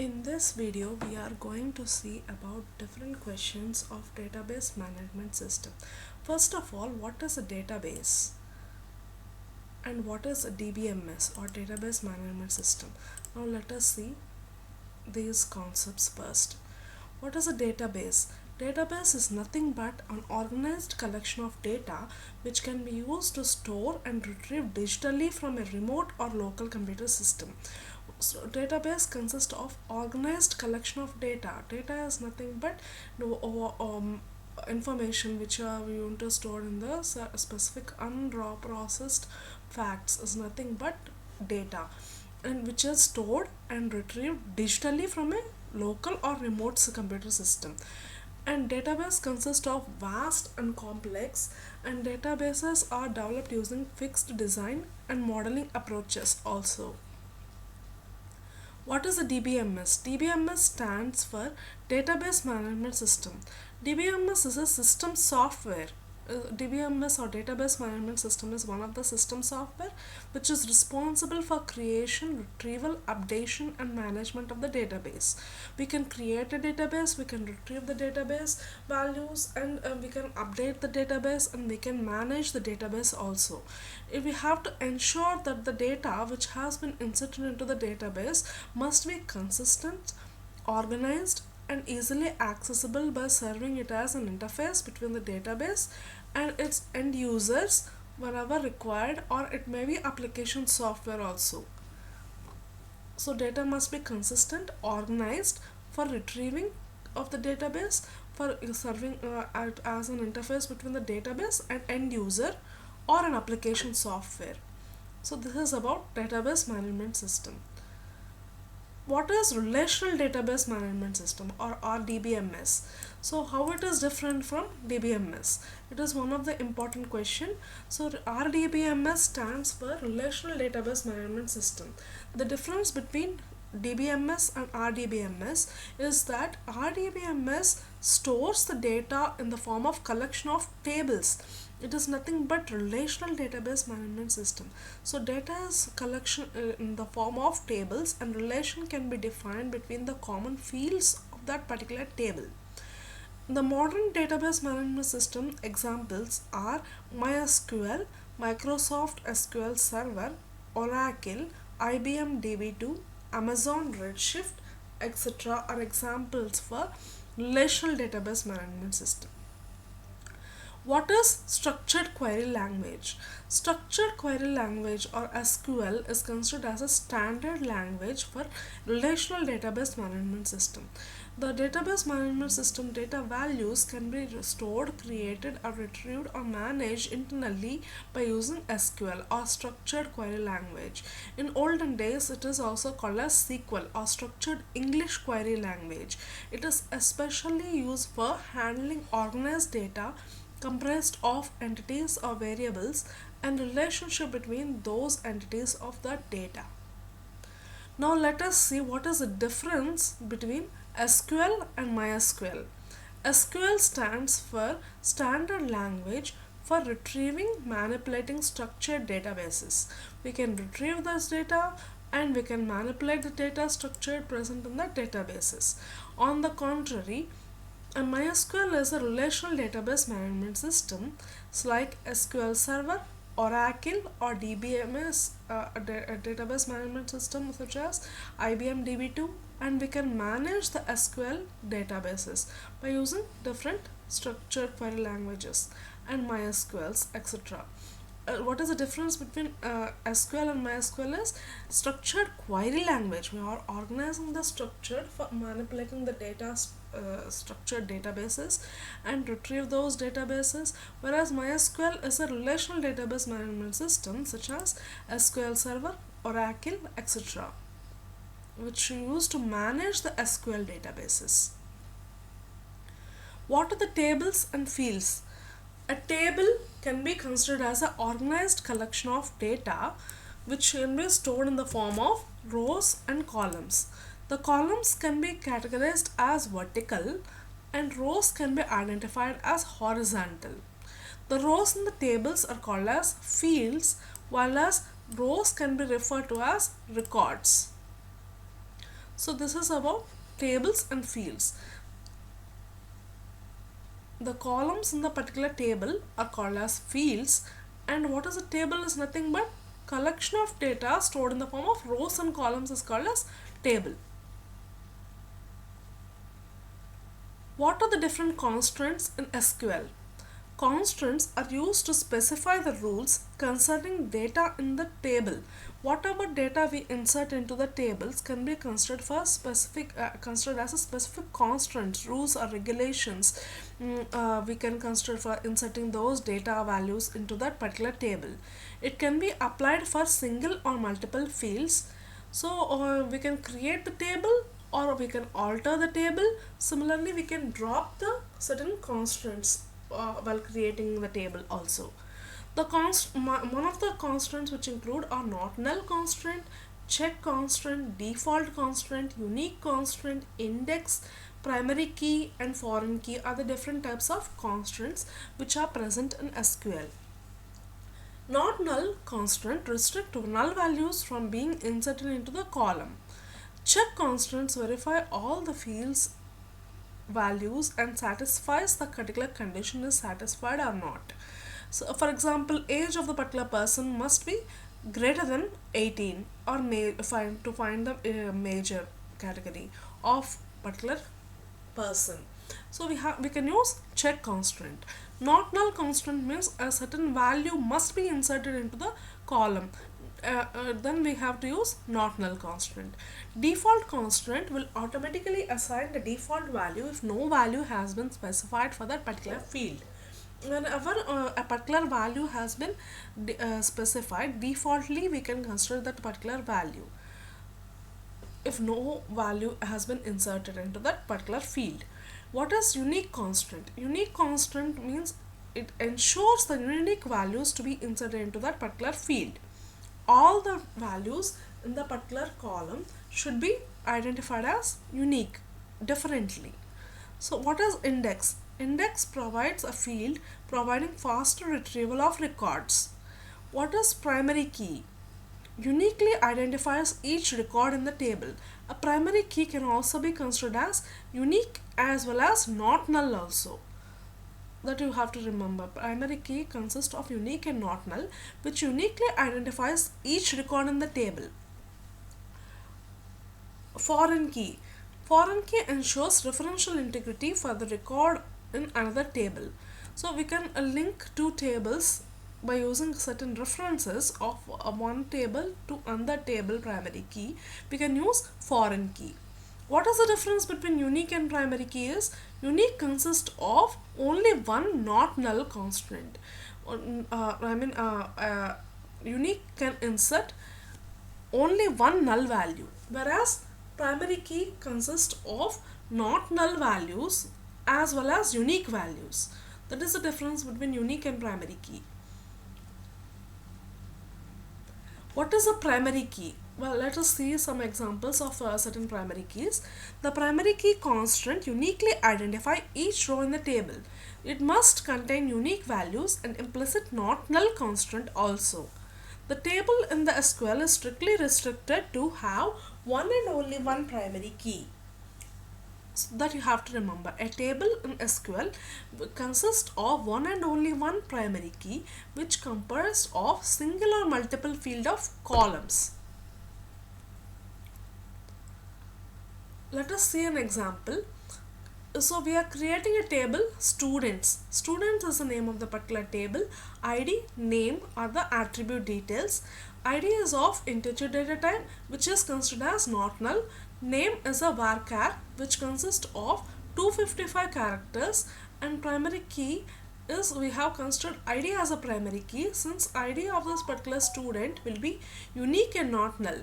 In this video, we are going to see about different questions of database management system. First of all, what is a database and what is a DBMS or database management system? Now let us see these concepts first. What is a database? Database is nothing but an organized collection of data which can be used to store and retrieve digitally from a remote or local computer system. So database consists of organized collection of data. Data is nothing but information which we want to store in the specific unprocessed facts is nothing but data, and which is stored and retrieved digitally from a local or remote computer system. And database consists of vast and complex, and databases are developed using fixed design and modeling approaches also. What is a DBMS? DBMS stands for Database Management System. DBMS is a system software. DBMS or Database Management System is one of the system software which is responsible for creation, retrieval, updation and management of the database. We can create a database, we can retrieve the database values, and we can update the database, and we can manage the database also. If we have to ensure that the data which has been inserted into the database must be consistent, organized and easily accessible by serving it as an interface between the database and its end users whenever required, or it may be application software also. So data must be consistent, organized for retrieving of the database, for serving as an interface between the database and end user or an application software. So this is about database management system. What is relational database management system or RDBMS? So how it is different from DBMS? It is one of the important question. So RDBMS stands for relational database management system. The difference between DBMS and RDBMS is that RDBMS stores the data in the form of collection of tables. It is nothing but relational database management system. So data is collection in the form of tables, and relation can be defined between the common fields of that particular table. The modern database management system examples are MySQL, Microsoft SQL Server, Oracle, IBM DB2, Amazon Redshift, etc. are examples for relational database management system. What is structured query language? Structured query language or SQL is considered as a standard language for relational database management system. The database management system data values can be stored, created or retrieved or managed internally by using SQL or structured query language. In olden days, it is also called as SQL or structured English query language. It is especially used for handling organized data comprised of entities or variables and relationship between those entities of that data. Now let us see what is the difference between SQL and MySQL. SQL stands for Standard Language for retrieving, manipulating structured databases. We can retrieve this data and we can manipulate the data structure present in the databases. On the contrary, a MySQL is a relational database management system. It's like SQL Server, Oracle or DBMS, a database management system such as IBM DB2, and we can manage the SQL databases by using different structured query languages and MySQLs, etc. What is the difference between SQL and MySQL is structured query language. We are organizing the structure for manipulating the data structured databases and retrieve those databases, whereas MySQL is a relational database management system such as SQL Server, Oracle, etc., which we use to manage the SQL databases. What are the tables and fields? A table can be considered as an organized collection of data which can be stored in the form of rows and columns. The columns can be categorized as vertical and rows can be identified as horizontal. The rows in the tables are called as fields, while as rows can be referred to as records. So this is about tables and fields. The columns in the particular table are called as fields, and what is a table is nothing but collection of data stored in the form of rows and columns is called as table. What are the different constraints in SQL? Constraints are used to specify the rules concerning data in the table. Whatever data we insert into the tables can be considered considered as a specific constraint, rules or regulations. We can consider for inserting those data values into that particular table. It can be applied for single or multiple fields. So we can create the table or we can alter the table. Similarly, we can drop the certain constraints while creating the table also. One of the constraints which include are not null constraint, check constraint, default constraint, unique constraint, index, primary key and foreign key are the different types of constraints which are present in SQL. Not null constraint restrict null values from being inserted into the column. Check constraints verify all the fields values and satisfies the particular condition is satisfied or not. So for example, age of the particular person must be greater than 18 or to find the major category of particular person. So we can use check constraint. Not null constraint means a certain value must be inserted into the column. Then we have to use not null constraint. Default constraint will automatically assign the default value if no value has been specified for that particular field. Whenever a particular value has been specified, defaultly we can consider that particular value if no value has been inserted into that particular field. What is unique constraint? Unique constraint means it ensures the unique values to be inserted into that particular field. All the values in the particular column should be identified as unique differently. So what is index? Index provides a field providing faster retrieval of records. What is primary key? Uniquely identifies each record in the table. A primary key can also be considered as unique as well as not null also. That you have to remember. Primary key consists of unique and not null, which uniquely identifies each record in the table. Foreign key. Foreign key ensures referential integrity for the record in another table. So we can link two tables by using certain references of one table to another table primary key. We can use foreign key. What is the difference between unique and primary key is unique consists of only one not null constraint. Unique can insert only one null value, whereas primary key consists of not null values as well as unique values. That is the difference between unique and primary key. What is a primary key? Well, let us see some examples of certain primary keys. The primary key constraint uniquely identify each row in the table. It must contain unique values and implicit not null constraint also. The table in the SQL is strictly restricted to have one and only one primary key. So that you have to remember. A table in SQL consists of one and only one primary key which comprises of single or multiple field of columns. Let us see an example. So we are creating a table students. Students is the name of the particular table. ID, name are the attribute details. ID is of integer data type which is considered as not null. Name is a varchar which consists of 255 characters, and primary key is we have considered ID as a primary key since ID of this particular student will be unique and not null.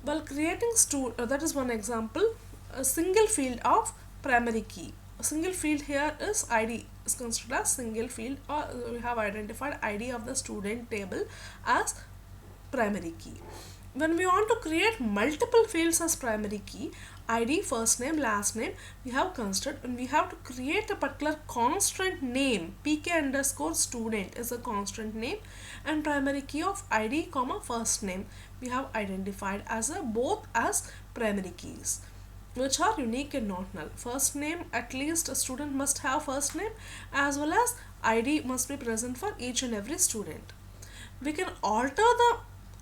While creating that is one example, a single field of primary key. A single field here is ID is considered as single field, or we have identified ID of the student table as primary key. When we want to create multiple fields as primary key, ID, first name, last name, we have considered, and we have to create a particular constant name. PK underscore student is a constant name, and primary key of ID comma first name. we have identified as both as primary keys, which are unique and not null. First name, at least a student must have first name, as well as ID must be present for each and every student. We can alter the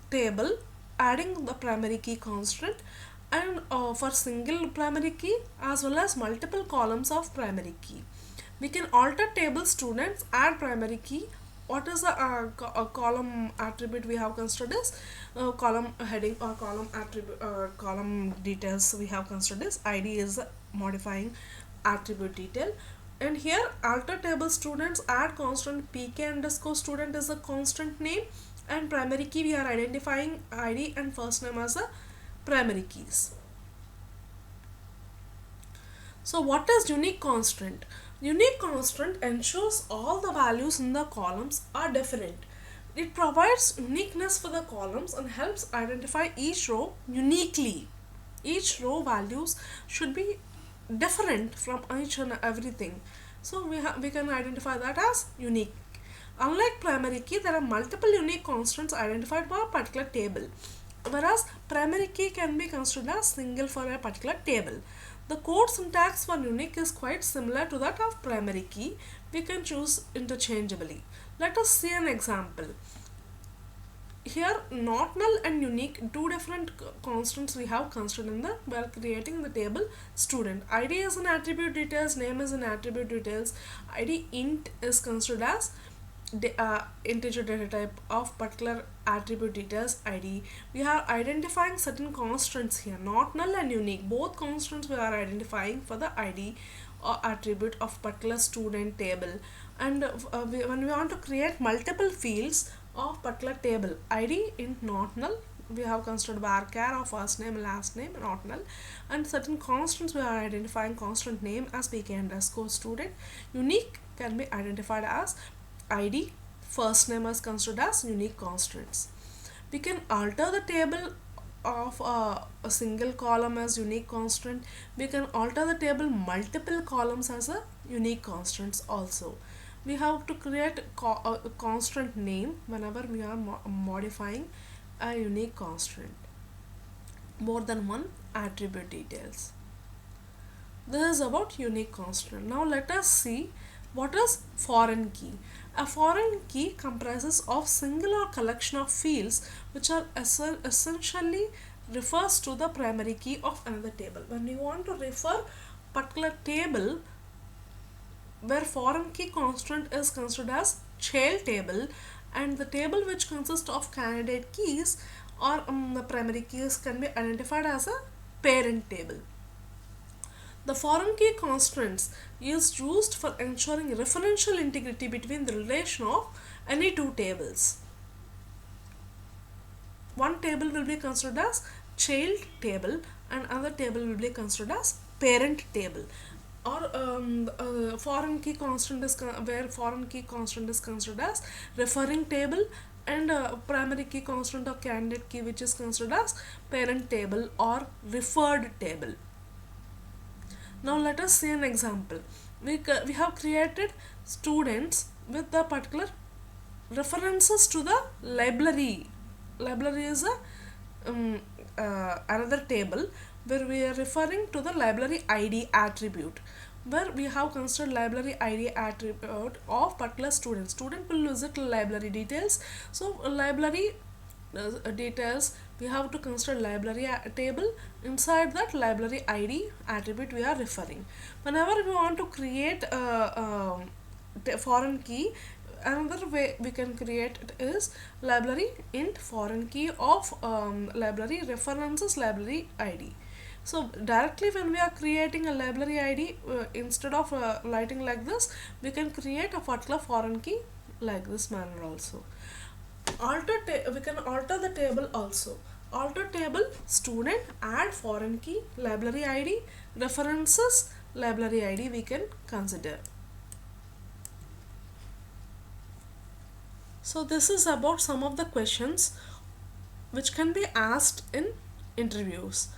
table adding the primary key constant, and for single primary key as well as multiple columns of primary key. We can alter table students, add primary key. What is the column attribute we have considered is column heading or column attribute, column details we have considered is ID is the modifying attribute detail. And here alter table students, add constant pk underscore student is a constant name, and primary key we are identifying ID and first name as the primary keys. So what is unique constant? Unique constant ensures all the values in the columns are different. It provides uniqueness for the columns and helps identify each row uniquely. Each row values should be different from each and everything. So we can identify that as unique. Unlike primary key, there are multiple unique constants identified for a particular table, whereas primary key can be considered as single for a particular table. The code syntax for unique is quite similar to that of primary key. We can choose interchangeably. Let us see an example. Here not null and unique, two different constants we have considered in the while creating the table student. ID is an attribute details, name is an attribute details. ID int is considered as integer data type of particular attribute details ID. We are identifying certain constants here, not null and unique. Both constants we are identifying for the ID or attribute of particular student table. And when we want to create multiple fields of particular table, ID int not null, we have considered varchar of first name, last name, not null, and certain constants we are identifying constant name as pk underscore student. Unique can be identified as ID, first name is considered as unique constants. We can alter the table of a single column as unique constant. We can alter the table multiple columns as a unique constants also. We have to create a constant name whenever we are modifying a unique constant. More than one attribute details. This is about unique constant. Now let us see what is foreign key. A foreign key comprises of singular collection of fields which are essentially refers to the primary key of another table. When you want to refer particular table where foreign key constant is considered as child table, and the table which consists of candidate keys or the primary keys can be identified as a parent table. The foreign key constants is used for ensuring referential integrity between the relation of any two tables. One table will be considered as child table and another table will be considered as parent table. Or foreign key constant is where foreign key constant is considered as referring table, and primary key constant or candidate key which is considered as parent table or referred table. Now let us see an example. We have created students with the particular references to the library. Library is another table where we are referring to the library ID attribute, where we have considered library ID attribute of particular student. Student will visit library details. So library details, we have to consider library table. Inside that library ID attribute we are referring. Whenever we want to create a foreign key, another way we can create it is library int foreign key of library references library ID. So directly when we are creating a library ID, instead of writing like this, we can create a particular foreign key like this manner also. We can alter the table also. Alter table student, add foreign key, library ID, references, library ID we can consider. So this is about some of the questions which can be asked in interviews.